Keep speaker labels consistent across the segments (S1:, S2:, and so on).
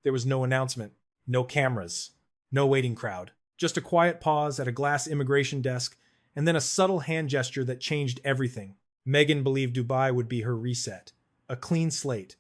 S1: There was no announcement, no cameras, no waiting crowd. Just a quiet pause at a glass immigration desk, and then a subtle hand gesture that changed everything. Meghan believed Dubai would be her reset. A clean slate.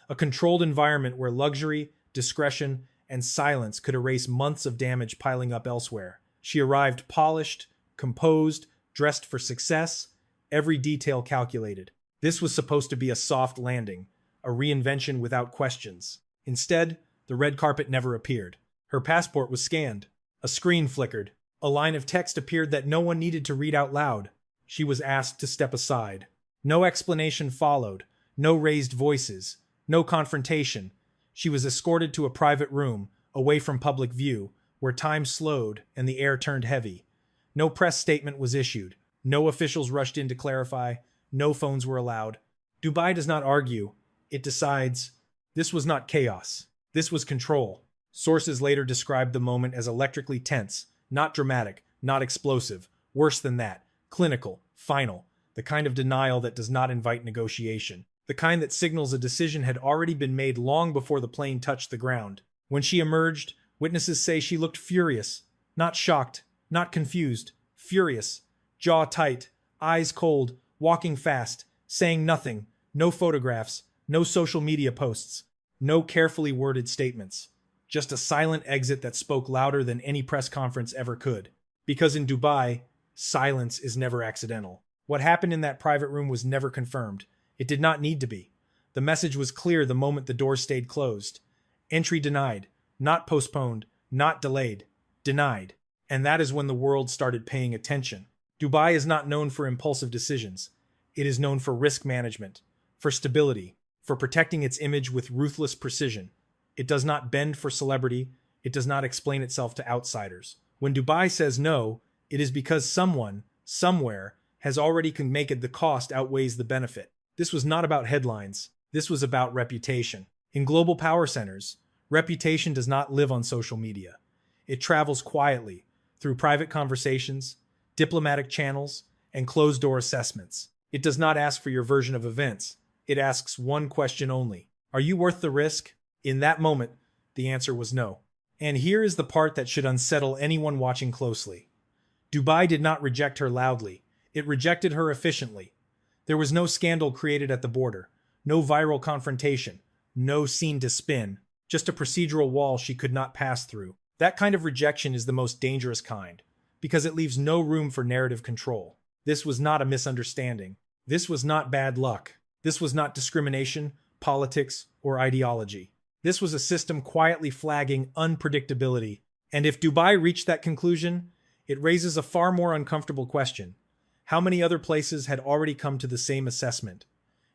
S1: A controlled environment where luxury, discretion, and silence could erase months of damage piling up elsewhere. She arrived polished, composed, dressed for success, every detail calculated. This was supposed to be a soft landing, a reinvention without questions. Instead, the red carpet never appeared. Her passport was scanned. A screen flickered. A line of text appeared that no one needed to read out loud. She was asked to step aside. No explanation followed. No raised voices. No confrontation. She was escorted to a private room, away from public view, where time slowed and the air turned heavy. No press statement was issued. No officials rushed in to clarify. No phones were allowed. Dubai does not argue. It decides. This was not chaos. This was control. Sources later described the moment as electrically tense, not dramatic, not explosive. Worse than that, clinical, final, the kind of denial that does not invite negotiation. The kind that signals a decision had already been made long before the plane touched the ground. When she emerged, witnesses say she looked furious, not shocked, not confused, furious, jaw tight, eyes cold, walking fast, saying nothing, no photographs, no social media posts, no carefully worded statements. Just a silent exit that spoke louder than any press conference ever could. Because in Dubai, silence is never accidental. What happened in that private room was never confirmed. It did not need to be. The message was clear the moment the doors stayed closed. Entry denied, not postponed, not delayed, denied. And that is when the world started paying attention. Dubai is not known for impulsive decisions. It is known for risk management, for stability, for protecting its image with ruthless precision. It does not bend for celebrity. It does not explain itself to outsiders. When Dubai says no, it is because someone, somewhere, has already made the cost outweighs the benefit. This was not about headlines. This was about reputation. In global power centers, reputation does not live on social media. It travels quietly, through private conversations, diplomatic channels, and closed-door assessments. It does not ask for your version of events. It asks one question only. Are you worth the risk? In that moment, the answer was no. And here is the part that should unsettle anyone watching closely. Dubai did not reject her loudly. It rejected her efficiently. There was no scandal created at the border, no viral confrontation, no scene to spin, just a procedural wall she could not pass through. That kind of rejection is the most dangerous kind, because it leaves no room for narrative control. This was not a misunderstanding. This was not bad luck. This was not discrimination, politics, or ideology. This was a system quietly flagging unpredictability. And if Dubai reached that conclusion, it raises a far more uncomfortable question. How many other places had already come to the same assessment?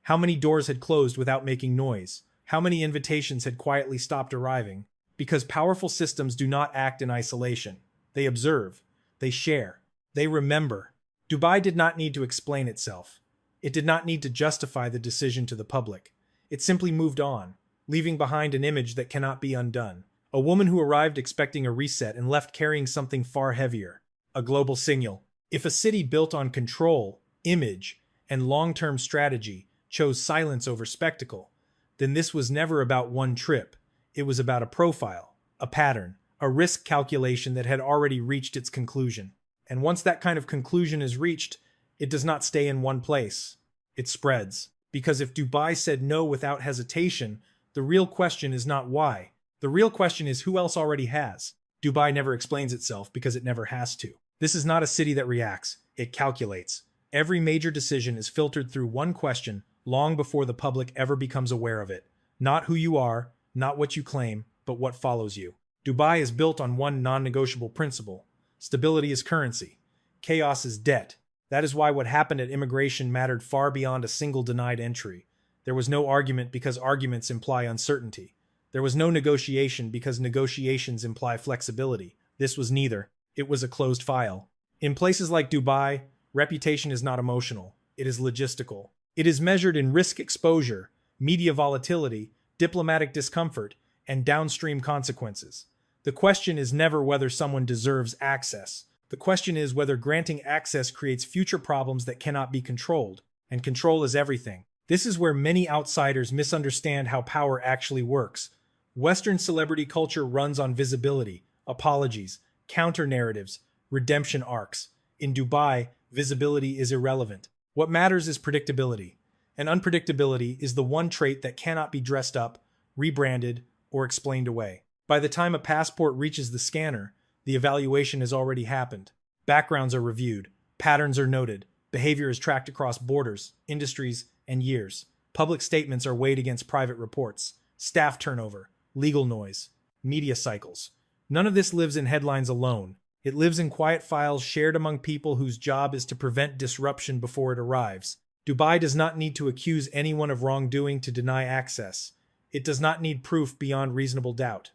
S1: How many doors had closed without making noise? How many invitations had quietly stopped arriving? Because powerful systems do not act in isolation. They observe. They share. They remember. Dubai did not need to explain itself. It did not need to justify the decision to the public. It simply moved on, leaving behind an image that cannot be undone. A woman who arrived expecting a reset and left carrying something far heavier. A global signal. If a city built on control, image, and long-term strategy chose silence over spectacle, then this was never about one trip. It was about a profile, a pattern, a risk calculation that had already reached its conclusion. And once that kind of conclusion is reached, it does not stay in one place. It spreads. Because if Dubai said no without hesitation, the real question is not why. The real question is who else already has. Dubai never explains itself because it never has to. This is not a city that reacts. It calculates. Every major decision is filtered through one question long before the public ever becomes aware of it. Not who you are, not what you claim, but what follows you. Dubai is built on one non-negotiable principle. Stability is currency. Chaos is debt. That is why what happened at immigration mattered far beyond a single denied entry. There was no argument because arguments imply uncertainty. There was no negotiation because negotiations imply flexibility. This was neither. It was a closed file. In places like Dubai, reputation is not emotional. It is logistical. It is measured in risk exposure, media volatility, diplomatic discomfort, and downstream consequences. The question is never whether someone deserves access. The question is whether granting access creates future problems that cannot be controlled. And control is everything. This is where many outsiders misunderstand how power actually works. Western celebrity culture runs on visibility, apologies, counter-narratives, redemption arcs. In Dubai, visibility is irrelevant. What matters is predictability. And unpredictability is the one trait that cannot be dressed up, rebranded, or explained away. By the time a passport reaches the scanner, the evaluation has already happened. Backgrounds are reviewed, patterns are noted, behavior is tracked across borders, industries, and years. Public statements are weighed against private reports, staff turnover, legal noise, media cycles. None of this lives in headlines alone. It lives in quiet files shared among people whose job is to prevent disruption before it arrives. Dubai does not need to accuse anyone of wrongdoing to deny access. It does not need proof beyond reasonable doubt.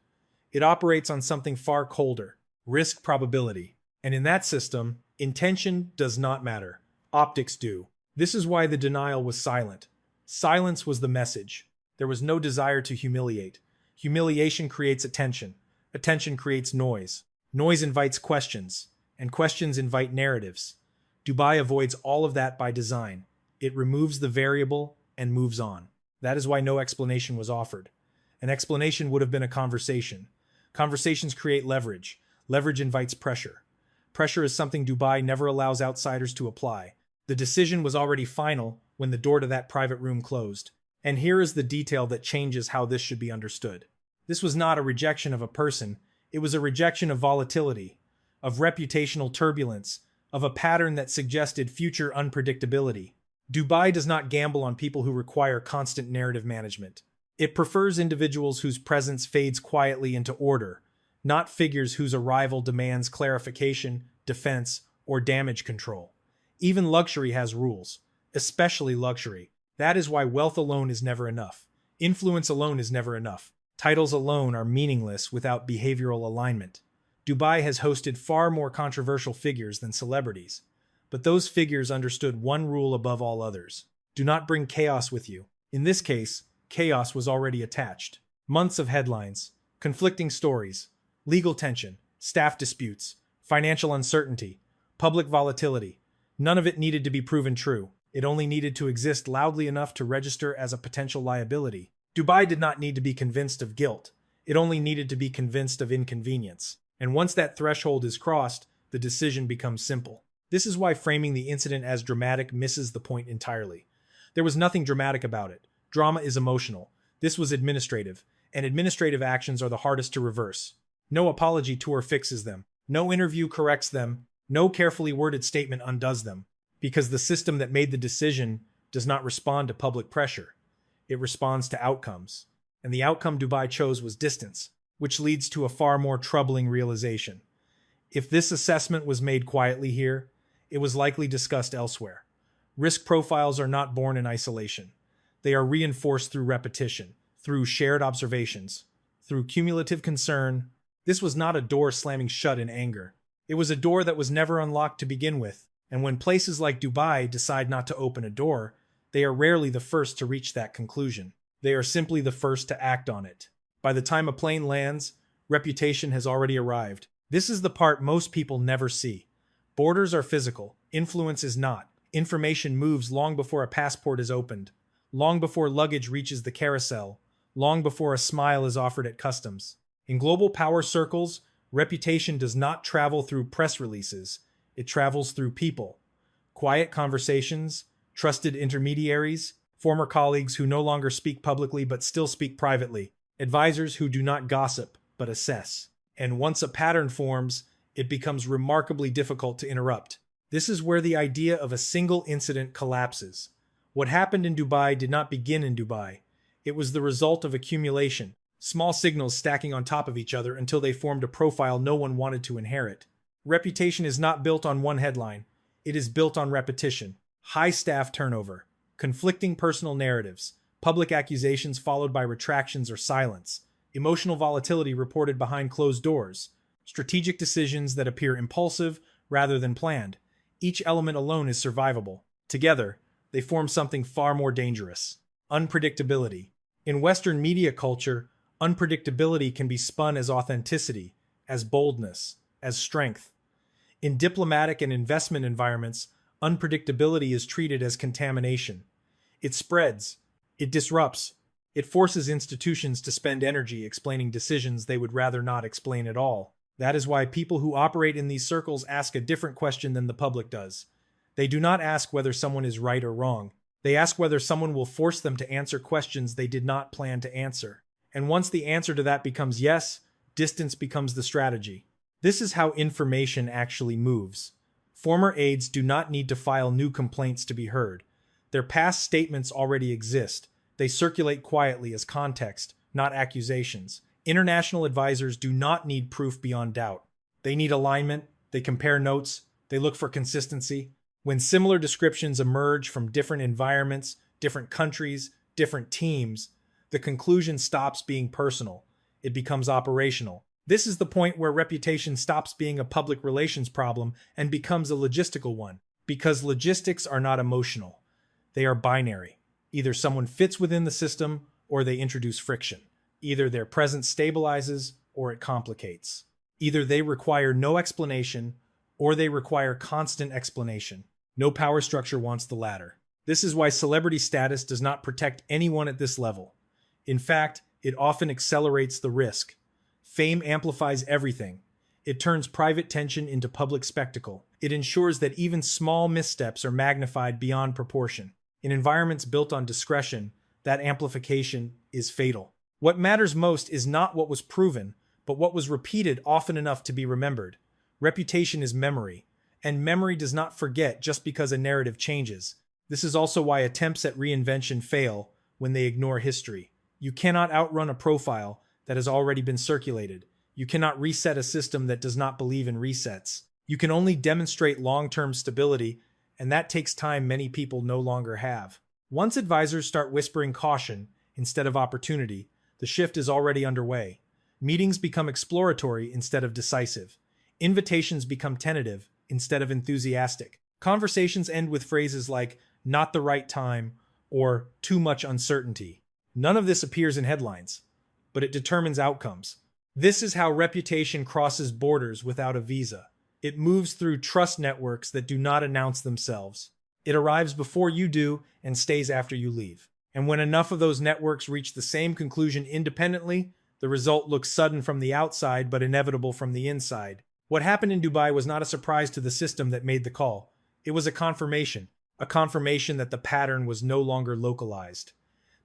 S1: It operates on something far colder, risk probability. And in that system, intention does not matter. Optics do. This is why the denial was silent. Silence was the message. There was no desire to humiliate. Humiliation creates attention. Attention creates noise. Noise invites questions, and questions invite narratives. Dubai avoids all of that by design. It removes the variable and moves on. That is why no explanation was offered. An explanation would have been a conversation. Conversations create leverage. Leverage invites pressure. Pressure is something Dubai never allows outsiders to apply. The decision was already final when the door to that private room closed. And here is the detail that changes how this should be understood. This was not a rejection of a person. It was a rejection of volatility, of reputational turbulence, of a pattern that suggested future unpredictability. Dubai does not gamble on people who require constant narrative management. It prefers individuals whose presence fades quietly into order, not figures whose arrival demands clarification, defense, or damage control. Even luxury has rules, especially luxury. That is why wealth alone is never enough. Influence alone is never enough. Titles alone are meaningless without behavioral alignment. Dubai has hosted far more controversial figures than celebrities, but those figures understood one rule above all others. Do not bring chaos with you. In this case, chaos was already attached. Months of headlines, conflicting stories, legal tension, staff disputes, financial uncertainty, public volatility. None of it needed to be proven true. It only needed to exist loudly enough to register as a potential liability. Dubai did not need to be convinced of guilt. It only needed to be convinced of inconvenience. And once that threshold is crossed, the decision becomes simple. This is why framing the incident as dramatic misses the point entirely. There was nothing dramatic about it. Drama is emotional. This was administrative, and administrative actions are the hardest to reverse. No apology tour fixes them. No interview corrects them. No carefully worded statement undoes them. Because the system that made the decision does not respond to public pressure. It responds to outcomes. And the outcome Dubai chose was distance, which leads to a far more troubling realization. If this assessment was made quietly here, it was likely discussed elsewhere. Risk profiles are not born in isolation. They are reinforced through repetition, through shared observations, through cumulative concern. This was not a door slamming shut in anger. It was a door that was never unlocked to begin with. And when places like Dubai decide not to open a door, they are rarely the first to reach that conclusion. They are simply the first to act on it. By the time a plane lands, reputation has already arrived. This is the part most people never see. Borders are physical. Influence is not. Information moves long before a passport is opened, long before luggage reaches the carousel, long before a smile is offered at customs. In global power circles, reputation does not travel through press releases. It travels through people. Quiet conversations, trusted intermediaries, former colleagues who no longer speak publicly but still speak privately, advisors who do not gossip but assess. And once a pattern forms, it becomes remarkably difficult to interrupt. This is where the idea of a single incident collapses. What happened in Dubai did not begin in Dubai. It was the result of accumulation, small signals stacking on top of each other until they formed a profile no one wanted to inherit. Reputation is not built on one headline. It is built on repetition, high staff turnover, conflicting personal narratives, public accusations followed by retractions or silence, emotional volatility reported behind closed doors, strategic decisions that appear impulsive rather than planned. Each element alone is survivable. Together, they form something far more dangerous: unpredictability. In Western media culture, unpredictability can be spun as authenticity, as boldness, as strength. In diplomatic and investment environments, unpredictability is treated as contamination. It spreads, it disrupts, It forces institutions to spend energy explaining decisions they would rather not explain at all. That is why people who operate in these circles ask a different question than the public does. They do not ask whether someone is right or wrong. They ask whether someone will force them to answer questions they did not plan to answer. And once the answer to that becomes yes, distance becomes the strategy. This is how information actually moves. Former aides do not need to file new complaints to be heard. Their past statements already exist. They circulate quietly as context, not accusations. International advisors do not need proof beyond doubt. They need alignment, they compare notes, they look for consistency. When similar descriptions emerge from different environments, different countries, different teams, the conclusion stops being personal. It becomes operational. This is the point where reputation stops being a public relations problem and becomes a logistical one, because logistics are not emotional. They are binary. Either someone fits within the system or they introduce friction. Either their presence stabilizes or it complicates. Either they require no explanation or they require constant explanation. No power structure wants the latter. This is why celebrity status does not protect anyone at this level. In fact, it often accelerates the risk. Fame amplifies everything. It turns private tension into public spectacle. It ensures that even small missteps are magnified beyond proportion. In environments built on discretion, that amplification is fatal. What matters most is not what was proven, but what was repeated often enough to be remembered. Reputation is memory, and memory does not forget just because a narrative changes. This is also why attempts at reinvention fail when they ignore history. You cannot outrun a profile that has already been circulated. You cannot reset a system that does not believe in resets. You can only demonstrate long-term stability, and that takes time many people no longer have. Once advisors start whispering caution instead of opportunity, the shift is already underway. Meetings become exploratory instead of decisive. Invitations become tentative instead of enthusiastic. Conversations end with phrases like, "not the right time," or "too much uncertainty." None of this appears in headlines, but it determines outcomes. This is how reputation crosses borders without a visa. It moves through trust networks that do not announce themselves. It arrives before you do and stays after you leave. And when enough of those networks reach the same conclusion independently, the result looks sudden from the outside but inevitable from the inside. What happened in Dubai was not a surprise to the system that made the call. It was a confirmation that the pattern was no longer localized,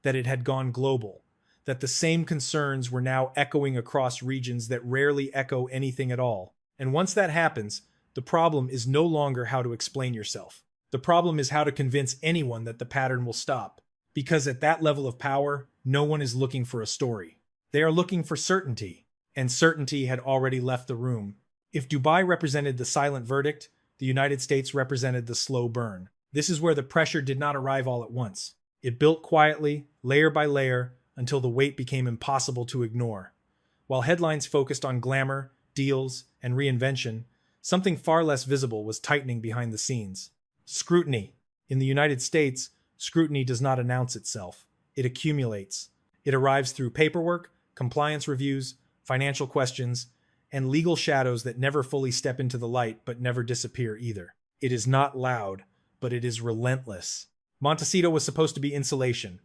S1: that it had gone global, that the same concerns were now echoing across regions that rarely echo anything at all. And once that happens, the problem is no longer how to explain yourself. The problem is how to convince anyone that the pattern will stop. Because at that level of power, no one is looking for a story. They are looking for certainty, and certainty had already left the room. If Dubai represented the silent verdict, the United States represented the slow burn. This is where the pressure did not arrive all at once. It built quietly, layer by layer, until the weight became impossible to ignore. While headlines focused on glamour, deals, and reinvention, something far less visible was tightening behind the scenes. Scrutiny. In the United States, scrutiny does not announce itself. It accumulates. It arrives through paperwork, compliance reviews, financial questions, and legal shadows that never fully step into the light but never disappear either. It is not loud, but it is relentless. Montecito was supposed to be insulation,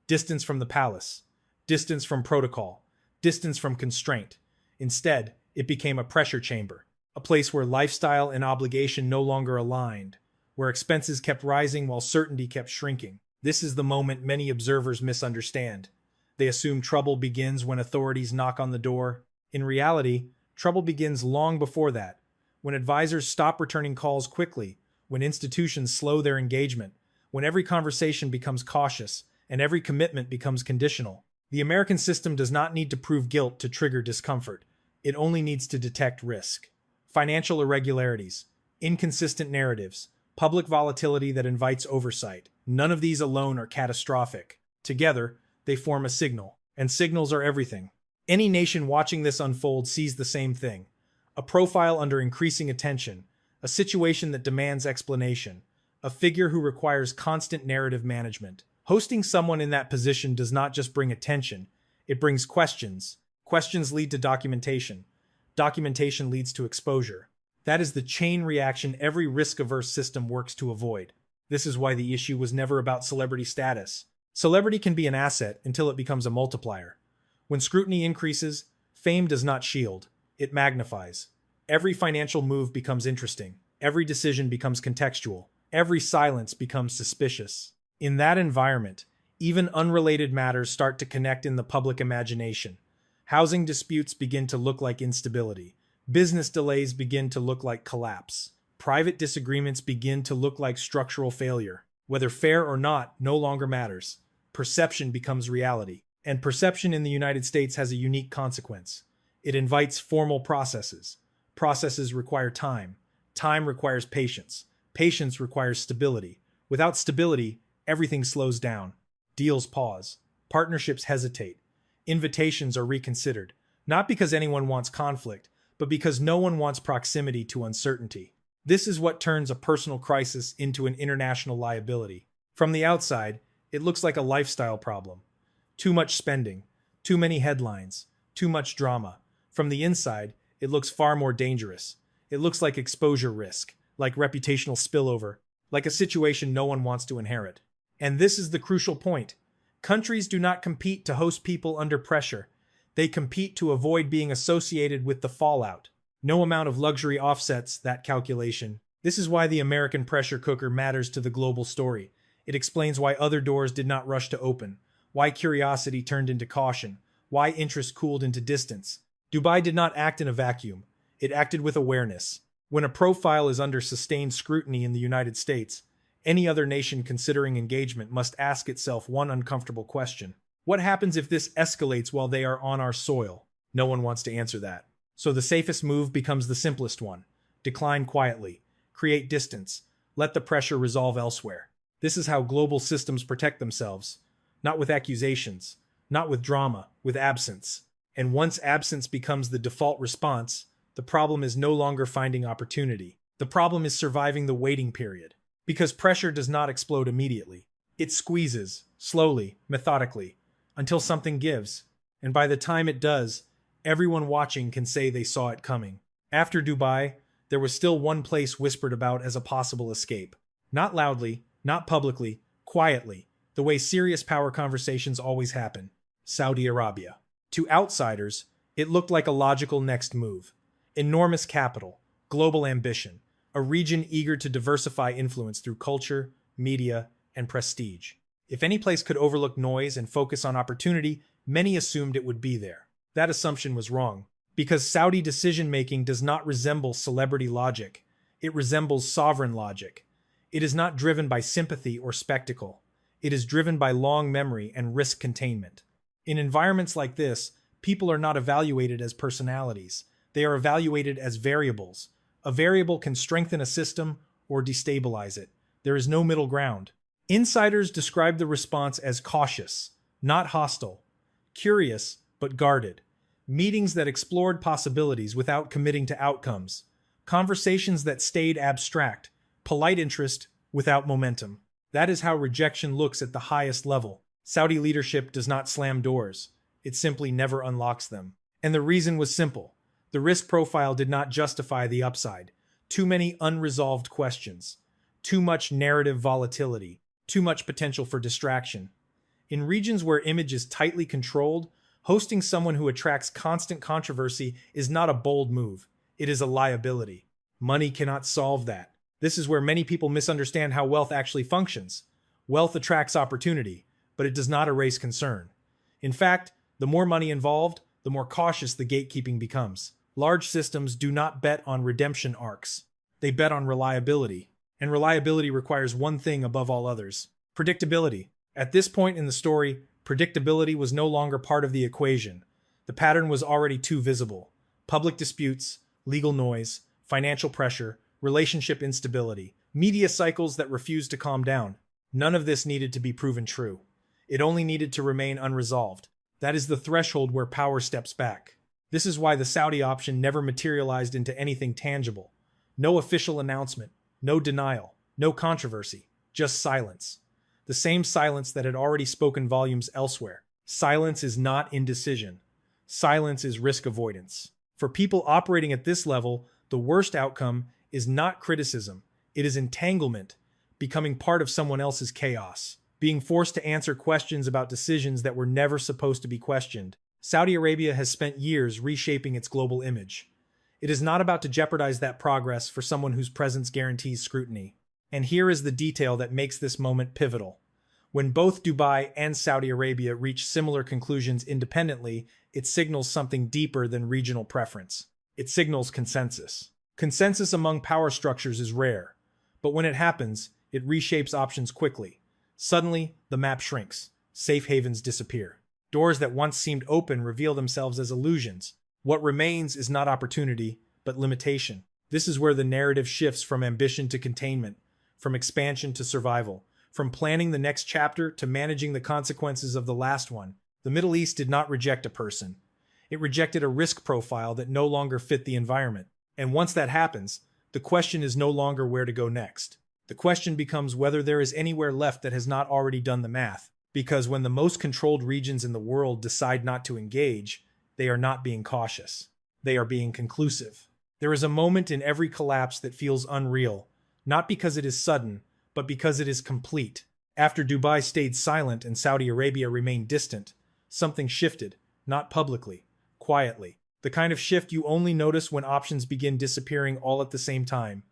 S1: distance from the palace, distance from protocol, distance from constraint. Instead, it became a pressure chamber, a place where lifestyle and obligation no longer aligned, where expenses kept rising while certainty kept shrinking. This is the moment many observers misunderstand. They assume trouble begins when authorities knock on the door. In reality, trouble begins long before that, when advisors stop returning calls quickly, when institutions slow their engagement, when every conversation becomes cautious and every commitment becomes conditional. The American system does not need to prove guilt to trigger discomfort. It only needs to detect risk. Financial irregularities, inconsistent narratives, public volatility that invites oversight. None of these alone are catastrophic. Together, they form a signal, and signals are everything. Any nation watching this unfold sees the same thing. A profile under increasing attention, a situation that demands explanation, a figure who requires constant narrative management. Hosting someone in that position does not just bring attention, it brings questions. Questions lead to documentation. Documentation leads to exposure. That is the chain reaction every risk-averse system works to avoid. This is why the issue was never about celebrity status. Celebrity can be an asset until it becomes a multiplier. When scrutiny increases, fame does not shield, it magnifies. Every financial move becomes interesting. Every decision becomes contextual. Every silence becomes suspicious. In that environment, even unrelated matters start to connect in the public imagination. Housing disputes begin to look like instability. Business delays begin to look like collapse. Private disagreements begin to look like structural failure. Whether fair or not no longer matters. Perception becomes reality. And perception in the United States has a unique consequence. It invites formal processes. Processes require time. Time requires patience. Patience requires stability. Without stability, everything slows down. Deals pause. Partnerships hesitate. Invitations are reconsidered. Not because anyone wants conflict, but because no one wants proximity to uncertainty. This is what turns a personal crisis into an international liability. From the outside, it looks like a lifestyle problem. Too much spending, too many headlines, too much drama. From the inside, it looks far more dangerous. It looks like exposure risk, like reputational spillover, like a situation no one wants to inherit. And this is the crucial point. Countries do not compete to host people under pressure. They compete to avoid being associated with the fallout. No amount of luxury offsets that calculation. This is why the American pressure cooker matters to the global story. It explains why other doors did not rush to open, why curiosity turned into caution, why interest cooled into distance. Dubai did not act in a vacuum. It acted with awareness. When a profile is under sustained scrutiny in the United States, any other nation considering engagement must ask itself one uncomfortable question. What happens if this escalates while they are on our soil? No one wants to answer that. So the safest move becomes the simplest one. Decline quietly. Create distance. Let the pressure resolve elsewhere. This is how global systems protect themselves. Not with accusations. Not with drama. With absence. And once absence becomes the default response, the problem is no longer finding opportunity. The problem is surviving the waiting period. Because pressure does not explode immediately. It squeezes, slowly, methodically, until something gives. And by the time it does, everyone watching can say they saw it coming. After Dubai, there was still one place whispered about as a possible escape. Not loudly, not publicly, quietly, the way serious power conversations always happen. Saudi Arabia. To outsiders, it looked like a logical next move. Enormous capital, global ambition, a region eager to diversify influence through culture, media, and prestige. If any place could overlook noise and focus on opportunity, many assumed it would be there. That assumption was wrong, because Saudi decision-making does not resemble celebrity logic. It resembles sovereign logic. It is not driven by sympathy or spectacle. It is driven by long memory and risk containment. In environments like this, people are not evaluated as personalities. They are evaluated as variables. A variable can strengthen a system or destabilize it. There is no middle ground. Insiders describe the response as cautious, not hostile, curious, but guarded. Meetings that explored possibilities without committing to outcomes. Conversations that stayed abstract, polite interest without momentum. That is how rejection looks at the highest level. Saudi leadership does not slam doors. It simply never unlocks them. And the reason was simple. The risk profile did not justify the upside. Too many unresolved questions. Too much narrative volatility. Too much potential for distraction. In regions where image is tightly controlled, hosting someone who attracts constant controversy is not a bold move. It is a liability. Money cannot solve that. This is where many people misunderstand how wealth actually functions. Wealth attracts opportunity, but it does not erase concern. In fact, the more money involved, the more cautious the gatekeeping becomes. Large systems do not bet on redemption arcs. They bet on reliability. And reliability requires one thing above all others: predictability. At this point in the story, predictability was no longer part of the equation. The pattern was already too visible. Public disputes, legal noise, financial pressure, relationship instability, media cycles that refused to calm down. None of this needed to be proven true. It only needed to remain unresolved. That is the threshold where power steps back. This is why the Saudi option never materialized into anything tangible. No official announcement, no denial, no controversy, just silence. The same silence that had already spoken volumes elsewhere. Silence is not indecision. Silence is risk avoidance. For people operating at this level, the worst outcome is not criticism. It is entanglement, becoming part of someone else's chaos. being forced to answer questions about decisions that were never supposed to be questioned. Saudi Arabia has spent years reshaping its global image. It is not about to jeopardize that progress for someone whose presence guarantees scrutiny. And here is the detail that makes this moment pivotal. When both Dubai and Saudi Arabia reach similar conclusions independently, it signals something deeper than regional preference. It signals consensus. Consensus among power structures is rare, but when it happens, it reshapes options quickly. Suddenly, the map shrinks. Safe havens disappear. Doors that once seemed open reveal themselves as illusions. What remains is not opportunity, but limitation. This is where the narrative shifts from ambition to containment, from expansion to survival, from planning the next chapter to managing the consequences of the last one. The Middle East did not reject a person. It rejected a risk profile that no longer fit the environment. And once that happens, the question is no longer where to go next. The question becomes whether there is anywhere left that has not already done the math. Because when the most controlled regions in the world decide not to engage, they are not being cautious. They are being conclusive. There is a moment in every collapse that feels unreal, not because it is sudden, but because it is complete. After Dubai stayed silent and Saudi Arabia remained distant, something shifted, not publicly, quietly. The kind of shift you only notice when options begin disappearing all at the same time.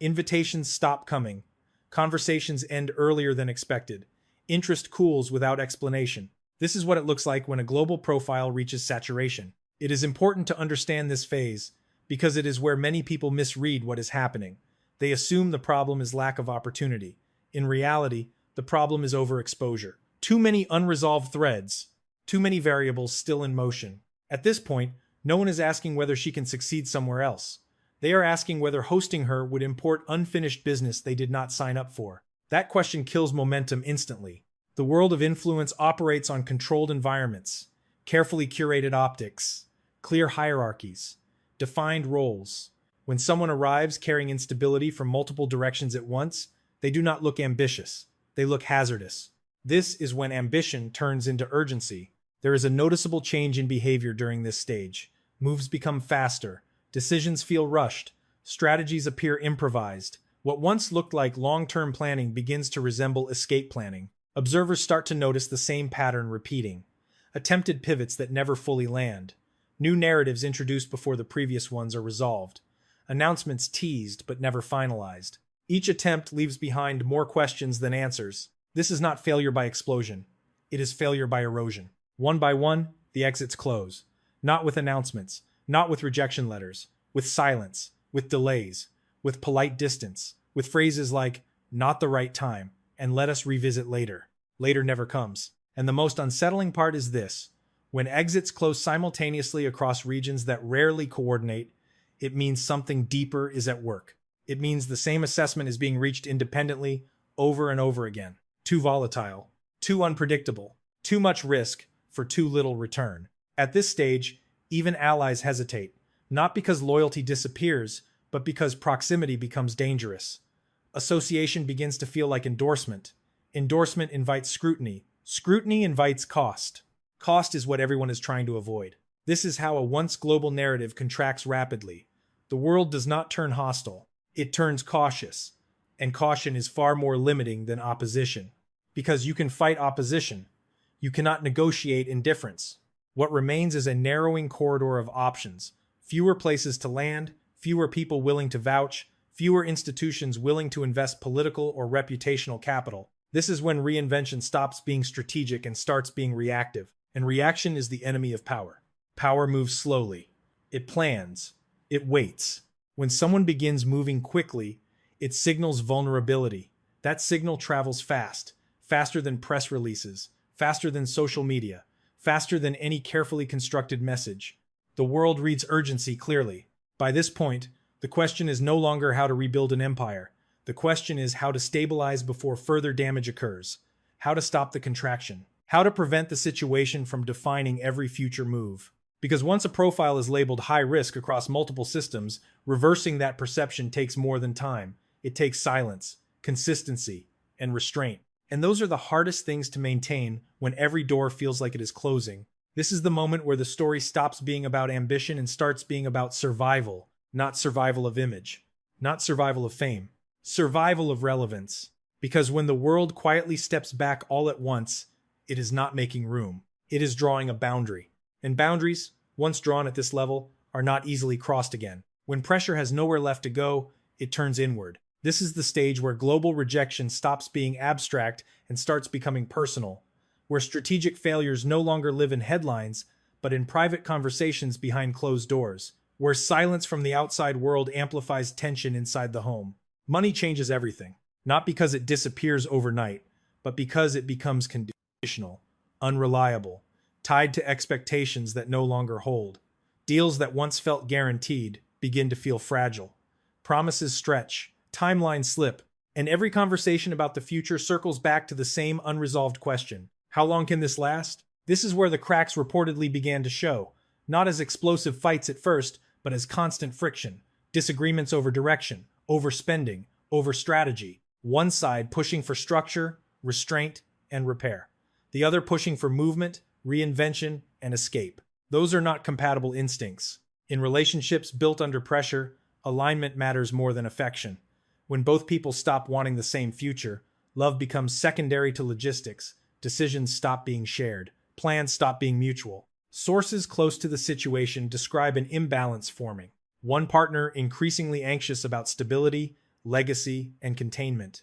S1: Invitations stop coming. Conversations end earlier than expected. Interest cools without explanation. This is what it looks like when a global profile reaches saturation. It is important to understand this phase because it is where many people misread what is happening. They assume the problem is lack of opportunity. In reality, the problem is overexposure. Too many unresolved threads, too many variables still in motion. At this point, no one is asking whether she can succeed somewhere else. They are asking whether hosting her would import unfinished business they did not sign up for. That question kills momentum instantly. The world of influence operates on controlled environments, carefully curated optics, clear hierarchies, defined roles. When someone arrives carrying instability from multiple directions at once, they do not look ambitious. They look hazardous. This is when ambition turns into urgency. There is a noticeable change in behavior during this stage. Moves become faster. Decisions feel rushed. Strategies appear improvised. What once looked like long-term planning begins to resemble escape planning. Observers start to notice the same pattern repeating. Attempted pivots that never fully land. New narratives introduced before the previous ones are resolved. Announcements teased but never finalized. Each attempt leaves behind more questions than answers. This is not failure by explosion. It is failure by erosion. One by one, the exits close. Not with announcements, not with rejection letters, with silence, with delays, with polite distance, with phrases like, not the right time, and let us revisit later. Later never comes. And the most unsettling part is this. When exits close simultaneously across regions that rarely coordinate, it means something deeper is at work. It means the same assessment is being reached independently over and over again. Too volatile, too unpredictable, too much risk for too little return. At this stage, even allies hesitate, not because loyalty disappears, but because proximity becomes dangerous. Association begins to feel like endorsement. Endorsement invites scrutiny. Scrutiny invites cost. Cost is what everyone is trying to avoid. This is how a once global narrative contracts rapidly. The world does not turn hostile. It turns cautious. And caution is far more limiting than opposition. Because you can fight opposition. You cannot negotiate indifference. What remains is a narrowing corridor of options. Fewer places to land, fewer people willing to vouch, fewer institutions willing to invest political or reputational capital. This is when reinvention stops being strategic and starts being reactive. And reaction is the enemy of power. Power moves slowly. It plans. It waits. When someone begins moving quickly, it signals vulnerability. That signal travels fast, faster than press releases, faster than social media, faster than any carefully constructed message. The world reads urgency clearly. By this point, the question is no longer how to rebuild an empire. The question is how to stabilize before further damage occurs, how to stop the contraction, how to prevent the situation from defining every future move. Because once a profile is labeled high risk across multiple systems, reversing that perception takes more than time. It takes silence, consistency, and restraint. And those are the hardest things to maintain when every door feels like it is closing. This is the moment where the story stops being about ambition and starts being about survival, not survival of image, not survival of fame, survival of relevance. Because when the world quietly steps back all at once, it is not making room. It is drawing a boundary. And boundaries, once drawn at this level, are not easily crossed again. When pressure has nowhere left to go, it turns inward. This is the stage where global rejection stops being abstract and starts becoming personal, where strategic failures no longer live in headlines, but in private conversations behind closed doors, where silence from the outside world amplifies tension inside the home. Money changes everything, not because it disappears overnight, but because it becomes conditional, unreliable, tied to expectations that no longer hold. Deals that once felt guaranteed begin to feel fragile. Promises stretch, timelines slip, and every conversation about the future circles back to the same unresolved question. How long can this last? This is where the cracks reportedly began to show, not as explosive fights at first, but as constant friction, disagreements over direction, over spending, over strategy. One side pushing for structure, restraint, and repair. The other pushing for movement, reinvention, and escape. Those are not compatible instincts. In relationships built under pressure, alignment matters more than affection. When both people stop wanting the same future, love becomes secondary to logistics, decisions stop being shared, plans stop being mutual. Sources close to the situation describe an imbalance forming. One partner increasingly anxious about stability, legacy, and containment.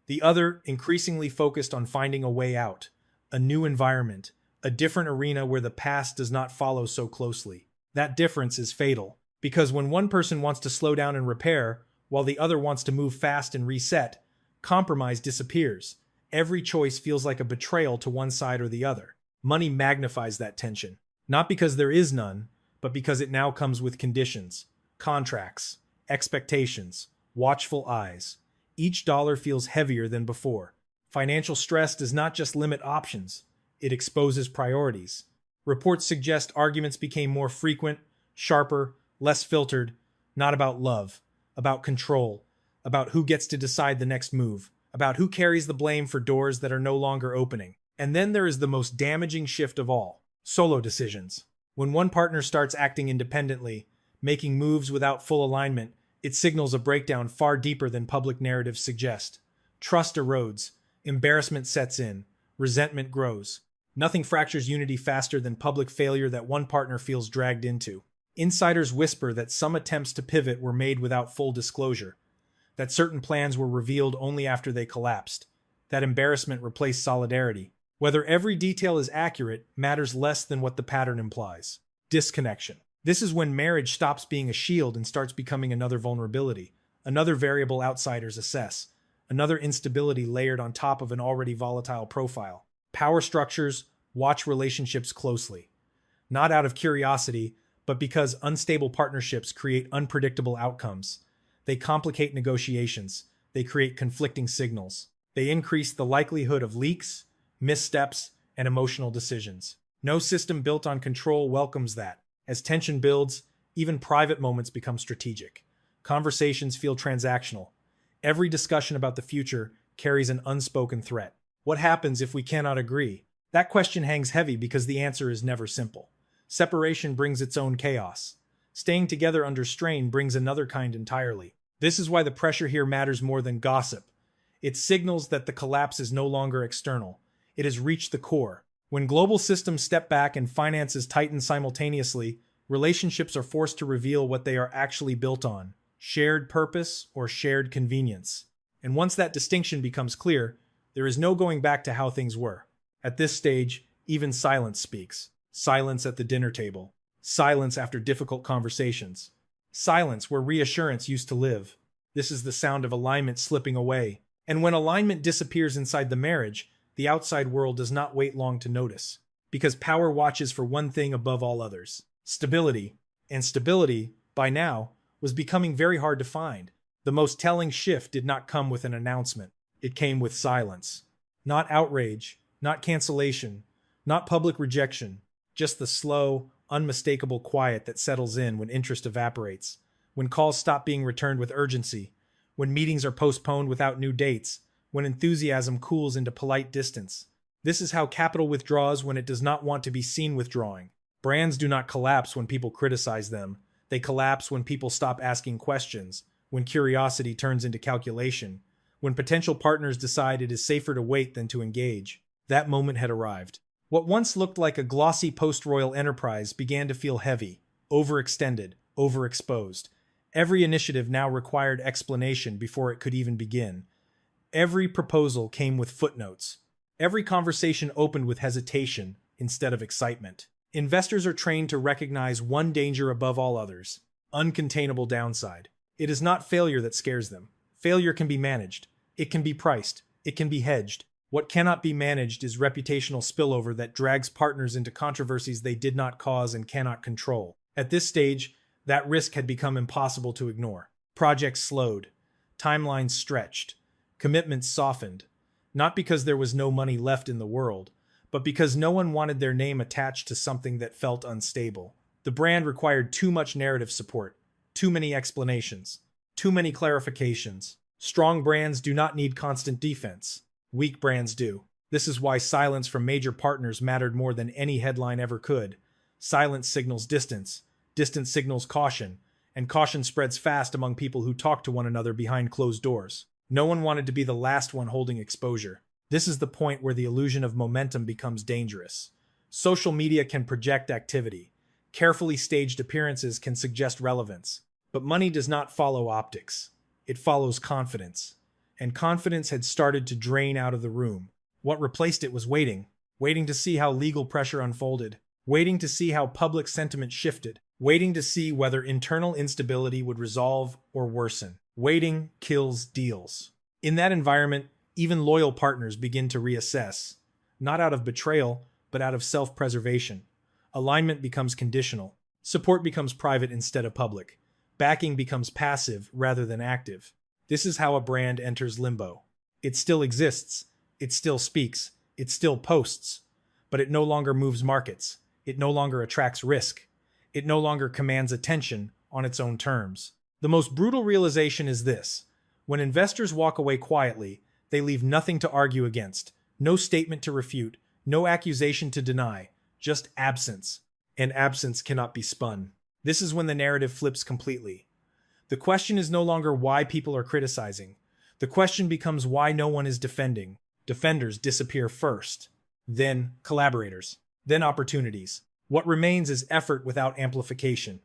S1: The other increasingly focused on finding a way out, a new environment, a different arena where the past does not follow so closely. That difference is fatal, because when one person wants to slow down and repair, while the other wants to move fast and reset, compromise disappears. Every choice feels like a betrayal to one side or the other. Money magnifies that tension, not because there is none, but because it now comes with conditions, contracts, expectations, watchful eyes. Each dollar feels heavier than before. Financial stress does not just limit options, it exposes priorities. Reports suggest arguments became more frequent, sharper, less filtered, not about love, about control, about who gets to decide the next move, about who carries the blame for doors that are no longer opening. And then there is the most damaging shift of all, solo decisions. When one partner starts acting independently, making moves without full alignment, it signals a breakdown far deeper than public narratives suggest. Trust erodes, embarrassment sets in, resentment grows. Nothing fractures unity faster than public failure that one partner feels dragged into. Insiders whisper that some attempts to pivot were made without full disclosure, that certain plans were revealed only after they collapsed, that embarrassment replaced solidarity. Whether every detail is accurate matters less than what the pattern implies. Disconnection. This is when marriage stops being a shield and starts becoming another vulnerability, another variable outsiders assess, another instability layered on top of an already volatile profile. Power structures watch relationships closely, not out of curiosity, but because unstable partnerships create unpredictable outcomes. They complicate negotiations, they create conflicting signals, they increase the likelihood of leaks, missteps, and emotional decisions. No system built on control welcomes that. As tension builds, even private moments become strategic. Conversations feel transactional. Every discussion about the future carries an unspoken threat. What happens if we cannot agree? That question hangs heavy because the answer is never simple. Separation brings its own chaos. Staying together under strain brings another kind entirely. This is why the pressure here matters more than gossip. It signals that the collapse is no longer external. It has reached the core. When global systems step back and finances tighten simultaneously, relationships are forced to reveal what they are actually built on: shared purpose or shared convenience. And once that distinction becomes clear, there is no going back to how things were. At this stage, even silence speaks. Silence at the dinner table. Silence after difficult conversations. Silence where reassurance used to live. This is the sound of alignment slipping away. And when alignment disappears inside the marriage, the outside world does not wait long to notice. Because power watches for one thing above all others: stability. And stability, by now, was becoming very hard to find. The most telling shift did not come with an announcement. It came with silence. Not outrage, not cancellation, not public rejection, just the slow, unmistakable quiet that settles in when interest evaporates, when calls stop being returned with urgency, when meetings are postponed without new dates, when enthusiasm cools into polite distance. This is how capital withdraws when it does not want to be seen withdrawing. Brands do not collapse when people criticize them. They collapse when people stop asking questions, when curiosity turns into calculation, when potential partners decide it is safer to wait than to engage. That moment had arrived. What once looked like a glossy post-royal enterprise began to feel heavy, overextended, overexposed. Every initiative now required explanation before it could even begin. Every proposal came with footnotes. Every conversation opened with hesitation instead of excitement. Investors are trained to recognize one danger above all others: uncontainable downside. It is not failure that scares them. Failure can be managed. It can be priced. It can be hedged. What cannot be managed is reputational spillover that drags partners into controversies they did not cause and cannot control. At this stage, that risk had become impossible to ignore. Projects slowed. Timelines stretched. Commitments softened. Not because there was no money left in the world, but because no one wanted their name attached to something that felt unstable. The brand required too much narrative support, too many explanations, too many clarifications. Strong brands do not need constant defense. Weak brands do. This is why silence from major partners mattered more than any headline ever could. Silence signals distance, distance signals caution, and caution spreads fast among people who talk to one another behind closed doors. No one wanted to be the last one holding exposure. This is the point where the illusion of momentum becomes dangerous. Social media can project activity. Carefully staged appearances can suggest relevance. But money does not follow optics. It follows confidence. And confidence had started to drain out of the room. What replaced it was waiting. Waiting to see how legal pressure unfolded. Waiting to see how public sentiment shifted. Waiting to see whether internal instability would resolve or worsen. Waiting kills deals. In that environment, even loyal partners begin to reassess. Not out of betrayal, but out of self-preservation. Alignment becomes conditional. Support becomes private instead of public. Backing becomes passive rather than active. This is how a brand enters limbo. It still exists. It still speaks. It still posts. But it no longer moves markets. It no longer attracts risk. It no longer commands attention on its own terms. The most brutal realization is this: when investors walk away quietly, they leave nothing to argue against, no statement to refute, no accusation to deny, just absence. And absence cannot be spun. This is when the narrative flips completely. The question is no longer why people are criticizing. The question becomes why no one is defending. Defenders disappear first, then collaborators, then opportunities. What remains is effort without amplification,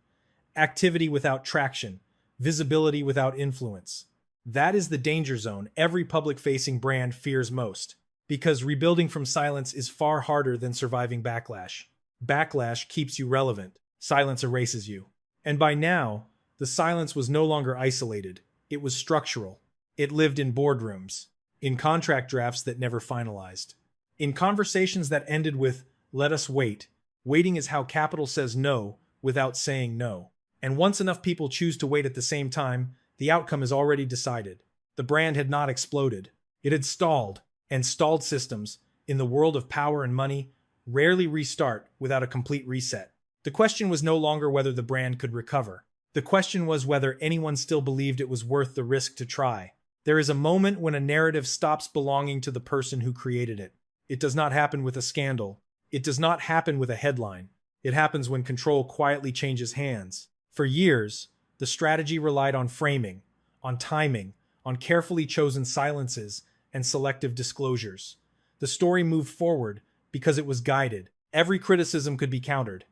S1: activity without traction, visibility without influence. That is the danger zone every public-facing brand fears most, because rebuilding from silence is far harder than surviving backlash. Backlash keeps you relevant. Silence erases you. And by now, the silence was no longer isolated. It was structural. It lived in boardrooms, in contract drafts that never finalized, in conversations that ended with, "Let us wait." Waiting is how capital says no without saying no. And once enough people choose to wait at the same time, the outcome is already decided. The brand had not exploded. It had stalled, and stalled systems, in the world of power and money, rarely restart without a complete reset. The question was no longer whether the brand could recover. The question was whether anyone still believed it was worth the risk to try. There is a moment when a narrative stops belonging to the person who created it. It does not happen with a scandal. It does not happen with a headline. It happens when control quietly changes hands. For years, the strategy relied on framing, on timing, on carefully chosen silences and selective disclosures. The story moved forward because it was guided. Every criticism could be countered.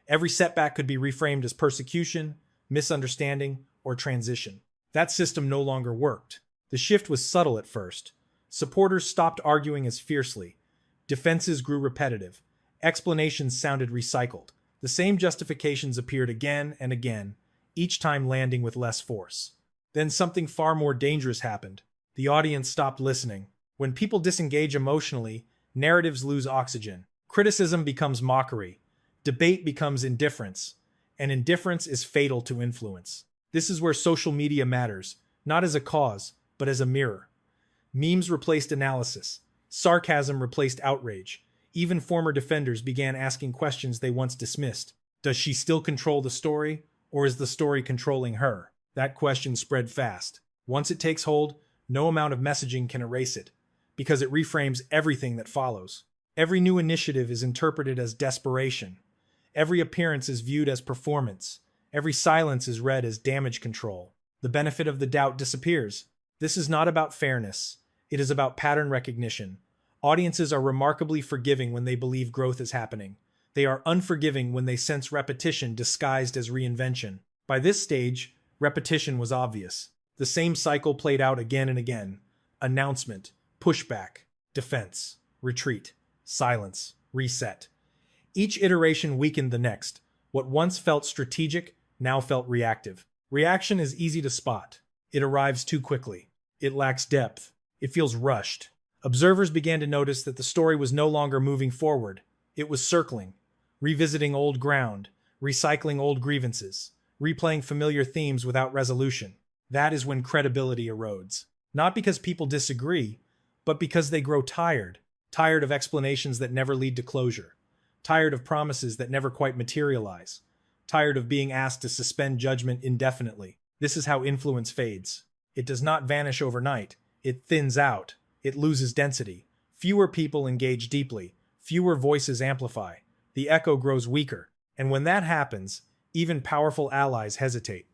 S1: Every setback could be reframed as persecution, misunderstanding, or transition. That system no longer worked. The shift was subtle at first. Supporters stopped arguing as fiercely. Defenses grew repetitive. Explanations sounded recycled. The same justifications appeared again and again, each time landing with less force. Then something far more dangerous happened. The audience stopped listening. When people disengage emotionally, narratives lose oxygen. Criticism becomes mockery. Debate becomes indifference. And indifference is fatal to influence. This is where social media matters, not as a cause, but as a mirror. Memes replaced analysis. Sarcasm replaced outrage. Even former defenders began asking questions they once dismissed. Does she still control the story, or is the story controlling her? That question spread fast. Once it takes hold, no amount of messaging can erase it, because it reframes everything that follows. Every new initiative is interpreted as desperation. Every appearance is viewed as performance. Every silence is read as damage control. The benefit of the doubt disappears. This is not about fairness. It is about pattern recognition. Audiences are remarkably forgiving when they believe growth is happening. They are unforgiving when they sense repetition disguised as reinvention. By this stage, repetition was obvious. The same cycle played out again and again. Announcement, pushback, defense, retreat, silence, reset. Each iteration weakened the next. What once felt strategic now felt reactive. Reaction is easy to spot. It arrives too quickly. It lacks depth. It feels rushed. Observers began to notice that the story was no longer moving forward. It was circling, revisiting old ground, recycling old grievances, replaying familiar themes without resolution. That is when credibility erodes. Not because people disagree, but because they grow tired. Tired of explanations that never lead to closure. Tired of promises that never quite materialize. Tired of being asked to suspend judgment indefinitely. This is how influence fades. It does not vanish overnight. It thins out. It loses density. Fewer people engage deeply. Fewer voices amplify. The echo grows weaker. And when that happens, even powerful allies hesitate.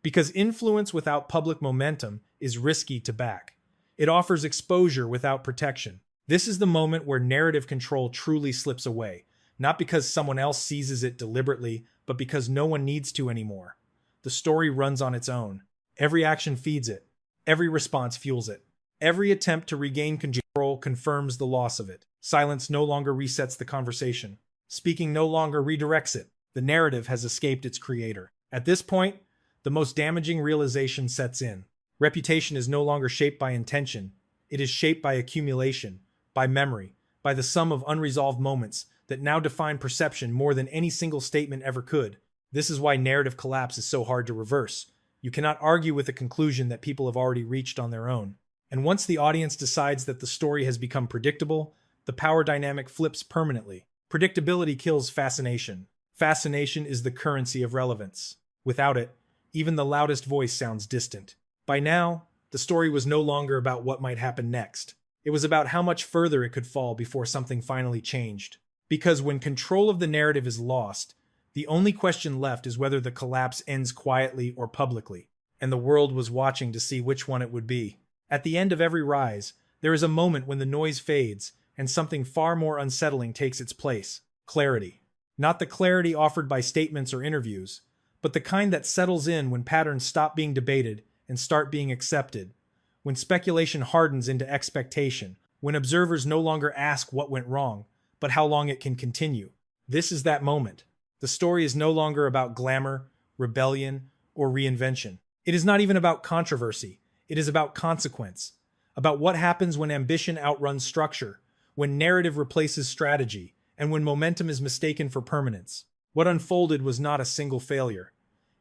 S1: Because influence without public momentum is risky to back. It offers exposure without protection. This is the moment where narrative control truly slips away. Not because someone else seizes it deliberately, but because no one needs to anymore. The story runs on its own. Every action feeds it. Every response fuels it. Every attempt to regain control confirms the loss of it. Silence no longer resets the conversation. Speaking no longer redirects it. The narrative has escaped its creator. At this point, the most damaging realization sets in. Reputation is no longer shaped by intention. It is shaped by accumulation, by memory, by the sum of unresolved moments that now define perception more than any single statement ever could. This is why narrative collapse is so hard to reverse. You cannot argue with a conclusion that people have already reached on their own. And once the audience decides that the story has become predictable, the power dynamic flips permanently. Predictability kills fascination. Fascination is the currency of relevance. Without it, even the loudest voice sounds distant. By now, the story was no longer about what might happen next. It was about how much further it could fall before something finally changed. Because when control of the narrative is lost, the only question left is whether the collapse ends quietly or publicly. And the world was watching to see which one it would be. At the end of every rise, there is a moment when the noise fades and something far more unsettling takes its place. Clarity. Not the clarity offered by statements or interviews, but the kind that settles in when patterns stop being debated and start being accepted. When speculation hardens into expectation. When observers no longer ask what went wrong, but how long it can continue. This is that moment. The story is no longer about glamour, rebellion, or reinvention. It is not even about controversy. It is about consequence. About what happens when ambition outruns structure, when narrative replaces strategy, and when momentum is mistaken for permanence. What unfolded was not a single failure.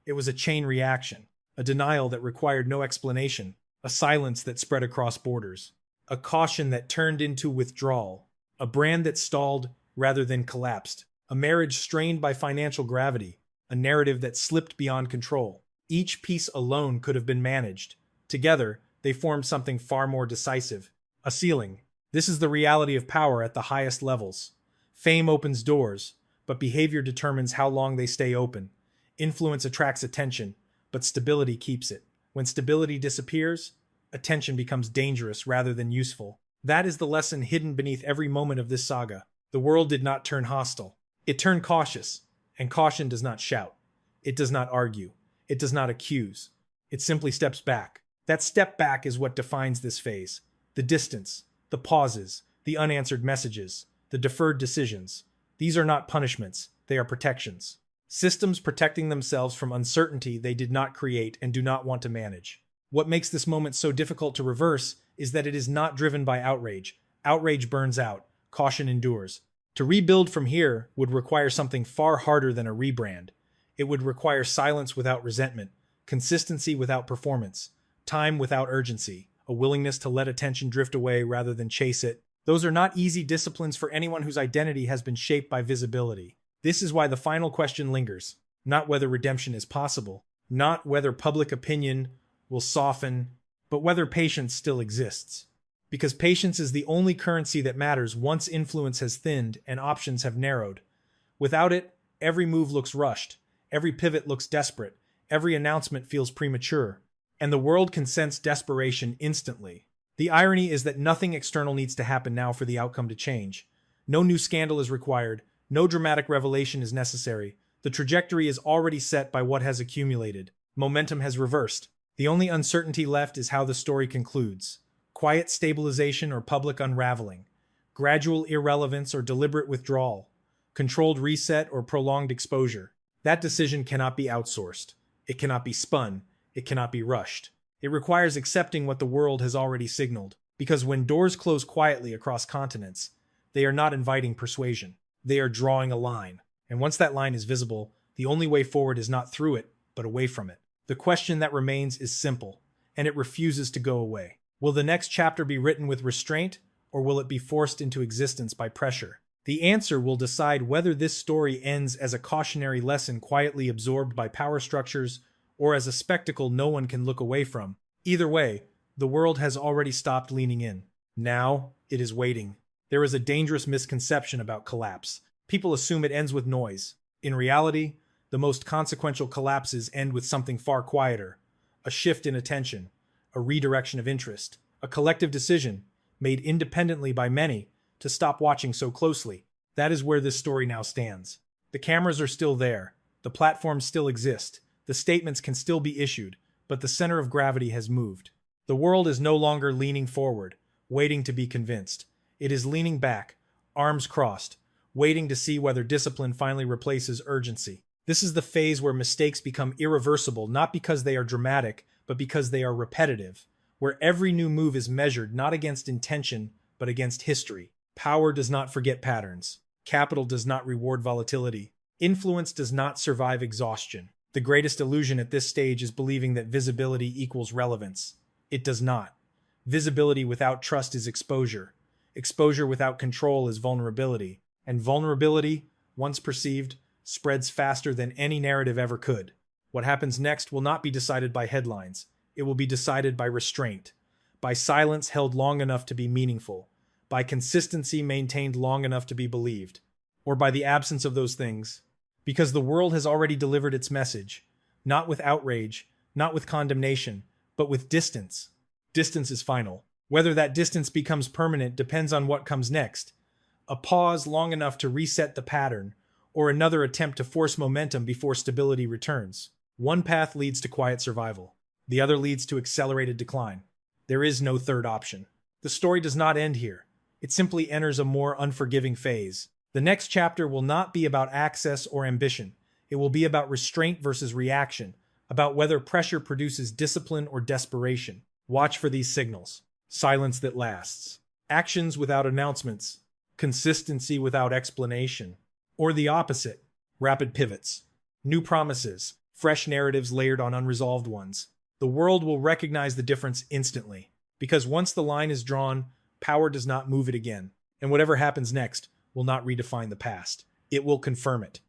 S1: It was a chain reaction, a denial that required no explanation, a silence that spread across borders, a caution that turned into withdrawal, a brand that stalled rather than collapsed, a marriage strained by financial gravity, a narrative that slipped beyond control. Each piece alone could have been managed. Together, they formed something far more decisive, a ceiling. This is the reality of power at the highest levels. Fame opens doors, but behavior determines how long they stay open. Influence attracts attention, but stability keeps it. When stability disappears, attention becomes dangerous rather than useful. That is the lesson hidden beneath every moment of this saga. The world did not turn hostile. It turned cautious, and caution does not shout. It does not argue. It does not accuse. It simply steps back. That step back is what defines this phase. The distance, the pauses, the unanswered messages, the deferred decisions. These are not punishments, they are protections. Systems protecting themselves from uncertainty they did not create and do not want to manage. What makes this moment so difficult to reverse is that it is not driven by outrage. Outrage burns out, caution endures. To rebuild from here would require something far harder than a rebrand. It would require silence without resentment, consistency without performance, time without urgency, a willingness to let attention drift away rather than chase it. Those are not easy disciplines for anyone whose identity has been shaped by visibility. This is why the final question lingers. Not whether redemption is possible, not whether public opinion will soften, but whether patience still exists. Because patience is the only currency that matters once influence has thinned and options have narrowed. Without it, every move looks rushed, every pivot looks desperate, every announcement feels premature. and the world can sense desperation instantly. The irony is that nothing external needs to happen now for the outcome to change. No new scandal is required, no dramatic revelation is necessary. The trajectory is already set by what has accumulated. Momentum has reversed. The only uncertainty left is how the story concludes. Quiet stabilization or public unraveling. Gradual irrelevance or deliberate withdrawal. Controlled reset or prolonged exposure. That decision cannot be outsourced. It cannot be spun. It cannot be rushed. It requires accepting what the world has already signaled. Because when doors close quietly across continents, they are not inviting persuasion. They are drawing a line. And once that line is visible, the only way forward is not through it, but away from it. The question that remains is simple, and it refuses to go away. Will the next chapter be written with restraint, or will it be forced into existence by pressure? The answer will decide whether this story ends as a cautionary lesson quietly absorbed by power structures, or as a spectacle no one can look away from. Either way, the world has already stopped leaning in. Now, it is waiting. There is a dangerous misconception about collapse. People assume it ends with noise. In reality, the most consequential collapses end with something far quieter. A shift in attention, a redirection of interest, a collective decision, made independently by many, to stop watching so closely. That is where this story now stands. The cameras are still there. The platforms still exist. The statements can still be issued, but the center of gravity has moved. The world is no longer leaning forward, waiting to be convinced. It is leaning back, arms crossed, waiting to see whether discipline finally replaces urgency. This is the phase where mistakes become irreversible, not because they are dramatic, but because they are repetitive, where every new move is measured not against intention, but against history. Power does not forget patterns. Capital does not reward volatility. Influence does not survive exhaustion. The greatest illusion at this stage is believing that visibility equals relevance. It does not. Visibility without trust is exposure. Exposure without control is vulnerability. And vulnerability, once perceived, spreads faster than any narrative ever could. What happens next will not be decided by headlines. It will be decided by restraint, by silence held long enough to be meaningful, by consistency maintained long enough to be believed, or by the absence of those things. Because the world has already delivered its message, not with outrage, not with condemnation, but with distance. Distance is final. Whether that distance becomes permanent depends on what comes next. A pause long enough to reset the pattern, or another attempt to force momentum before stability returns. One path leads to quiet survival. The other leads to accelerated decline. There is no third option. The story does not end here. It simply enters a more unforgiving phase. The next chapter will not be about access or ambition. It will be about restraint versus reaction, about whether pressure produces discipline or desperation. Watch for these signals. Silence that lasts. Actions without announcements. Consistency without explanation. Or the opposite. Rapid pivots. New promises. Fresh narratives layered on unresolved ones. The world will recognize the difference instantly. Because once the line is drawn, power does not move it again. And whatever happens next will not redefine the past. It will confirm it.